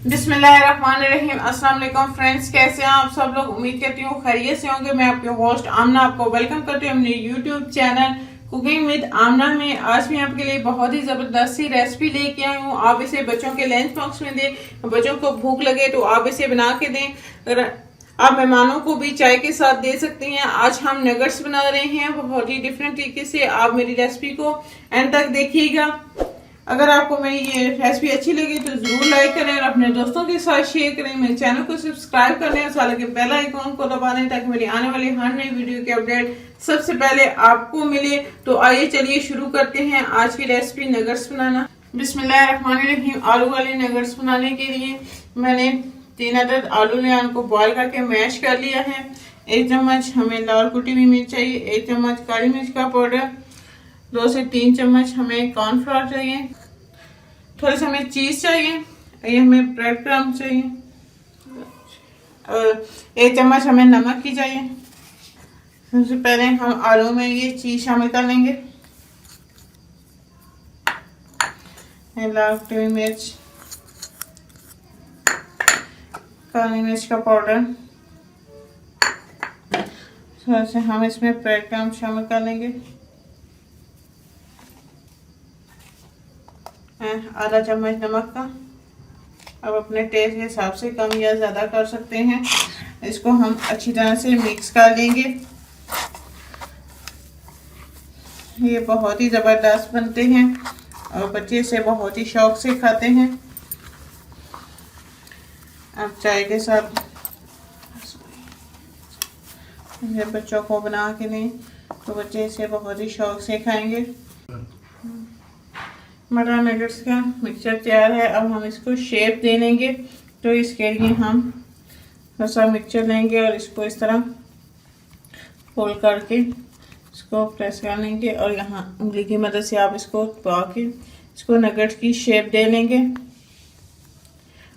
बिस्मिल्लाहिर्रहमानिर्रहीम। अस्सलाम वालेकुम फ्रेंड्स, कैसे हैं आप सब लोग। उम्मीद करती हूँ खैरियत से होंगे। मैं आपके होस्ट आमना आपको वेलकम करती हूँ अपने यूट्यूब चैनल कुकिंग विद आमना में। आज मैं आपके लिए बहुत ही जबरदस्त सी रेसिपी लेके आई हूँ। आप इसे बच्चों के लंच बॉक्स में दें, बच्चों को भूख लगे तो आप इसे बना के दें। अगर आप मेहमानों को भी चाय के साथ दे सकती हैं। आज हम नगेट्स बना रहे हैं बहुत ही डिफरेंट तरीके से। आप मेरी रेसिपी को एंड तक देखिएगा। अगर आपको मेरी ये रेसिपी अच्छी लगी तो जरूर लाइक करें और अपने दोस्तों के साथ शेयर करें। मेरे चैनल को सब्सक्राइब कर लें और साथ के बेल आइकन को दबा दें ताकि मेरी आने वाली हर नई वीडियो की अपडेट सबसे पहले आपको मिले। तो आइए चलिए शुरू करते हैं आज की रेसिपी नगेट्स बनाना। बिस्मिल्लाहिर्रहमानिर्रहीम। आलू वाले नगेट्स बनाने के लिए मैंने 3 अदद आलू लिया, उनको बॉयल करके मैश कर लिया है। 1 चम्मच हमें लाल कुटी हुई मिर्च चाहिए, 1 चम्मच काली मिर्च का पाउडर, 2 से 3 चम्मच हमें कॉर्नफ्लोर चाहिए, थोड़ा सा हमें चीज चाहिए, ये हमें ब्रेड क्रम्ब चाहिए और 1 चम्मच हमें नमक की चाहिए। सबसे पहले हम आलू में ये चीज शामिल कर लेंगे। लाल कुटी हुई मिर्च, काली मिर्च का पाउडर, थोड़ा सा हम इसमें ब्रेड क्रम्ब शामिल कर लेंगे। आधा चम्मच नमक का, अब अपने टेस्ट के हिसाब से कम या ज़्यादा कर सकते हैं। इसको हम अच्छी तरह से मिक्स कर लेंगे। ये बहुत ही ज़बरदस्त बनते हैं और बच्चे इसे बहुत ही शौक से खाते हैं। अब चाय के साथ जब बच्चों को बना के दें तो बच्चे इसे बहुत ही शौक से खाएंगे। मटर नगेट्स का मिक्सचर तैयार है। अब हम इसको शेप दे लेंगे। तो इसके लिए हम थोड़ा सा मिक्सचर लेंगे और इसको इस तरह फोल्ड करके इसको प्रेस कर लेंगे और यहाँ उंगली की मदद से आप इसको दबा के इसको नगेट्स की शेप दे लेंगे।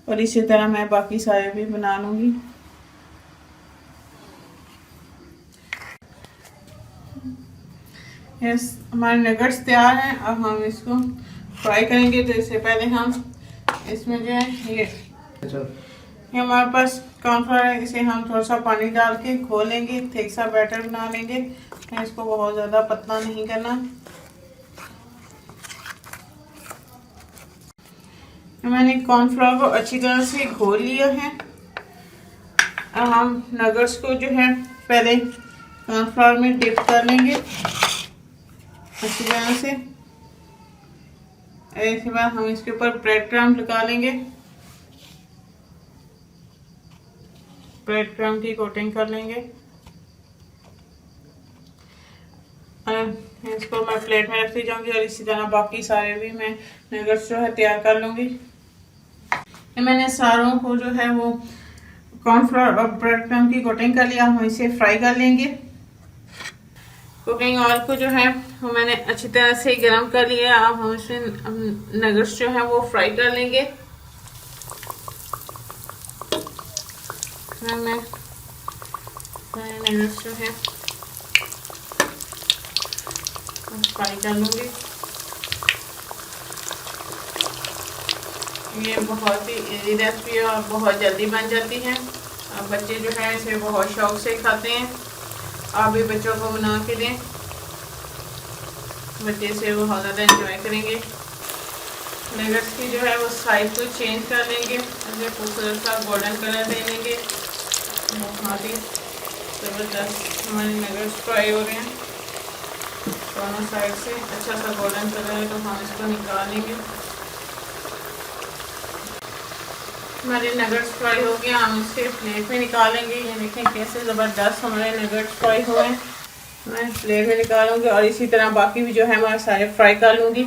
और इसी तरह मैं बाकी सारे भी बना लूँगी। यस, हमारे नगेट्स तैयार हैं। अब हम इसको फ्राई करेंगे। तो इससे पहले हम इसमें जो है ये हमारे पास कॉर्नफ्लोर है, इसे हम थोड़ा सा पानी डाल के घोल लेंगे, थिक सा बैटर बना लेंगे। इसको बहुत ज़्यादा पतला नहीं करना। मैंने कॉर्नफ्लोर को अच्छी तरह से घोल लिया है। अब हम नगेट्स को जो है पहले कॉर्नफ्लोर में डिप कर लेंगे अच्छी तरह से। इसके बाद हम इसके ऊपर ब्रेड क्रम्ब लगा लेंगे, ब्रेड क्रम्ब की कोटिंग कर लेंगे। इसको मैं प्लेट में रखती जाऊंगी और इसी तरह बाकी सारे भी मैं नगेट्स जो है तैयार कर लूंगी। मैंने सारों को जो है वो कॉर्नफ्लोर और ब्रेड क्रम्ब की कोटिंग कर लिया। हम इसे फ्राई कर लेंगे। कुकिंग ऑयल को जो है वो मैंने अच्छी तरह से गरम कर लिया है। अब हम इसमें नगेट्स जो है वो फ्राई कर लेंगे। मैं नगेट्स जो है फ्राई कर लूँगी। ये बहुत ही इजी रेसिपी है और बहुत जल्दी बन जाती है। और बच्चे जो है इसे बहुत शौक से खाते हैं। आप भी बच्चों को बना के दें, बच्चे से वो बहुत ज़्यादा एंजॉय करेंगे। नगेट्स की जो है वो साइज को चेंज कर लेंगे, ऐसे खूबसूरत सा गोल्डन कलर दे लेंगे। बहुत ही ज़बरदस्त हमारे नगेट्स फ्राई हो रहे हैं दोनों साइड से। अच्छा सा गोल्डन कलर है तो हम इसको निकाल लेंगे। हमारे नगेट्स फ्राई हो गए, हम इसके प्लेट में निकालेंगे। ये देखें कैसे ज़बरदस्त हमारे नगेट्स फ्राई हुए हैं। मैं प्लेट में निकालूंगी और इसी तरह बाकी भी जो है हमारे सारे फ्राई कर लूँगी।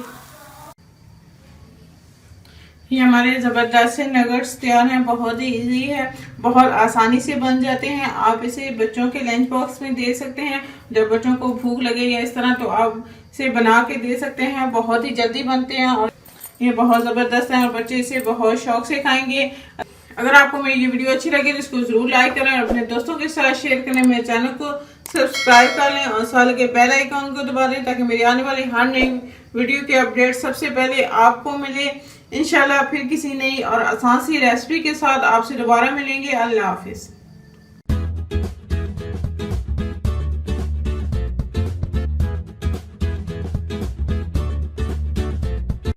ये हमारे ज़बरदस्त से नगेट्स तैयार हैं। बहुत ही इजी है, बहुत आसानी से बन जाते हैं। आप इसे बच्चों के लंच बॉक्स में दे सकते हैं। जब बच्चों को भूख लगे या इस तरह तो आप इसे बना के दे सकते हैं। बहुत ही जल्दी बनते हैं और ये बहुत ज़बरदस्त है और बच्चे इसे बहुत शौक से खाएंगे। अगर आपको मेरी ये वीडियो अच्छी लगे तो इसको जरूर लाइक करें और अपने दोस्तों के साथ शेयर करें। मेरे चैनल को सब्सक्राइब कर लें और साथ के बेल आइकन को दबा दें ताकि मेरी आने वाली हर नई वीडियो की अपडेट सबसे पहले आपको मिले। इंशाल्लाह फिर किसी नई और आसान सी रेसिपी के साथ आपसे दोबारा मिलेंगे। अल्लाह हाफिज।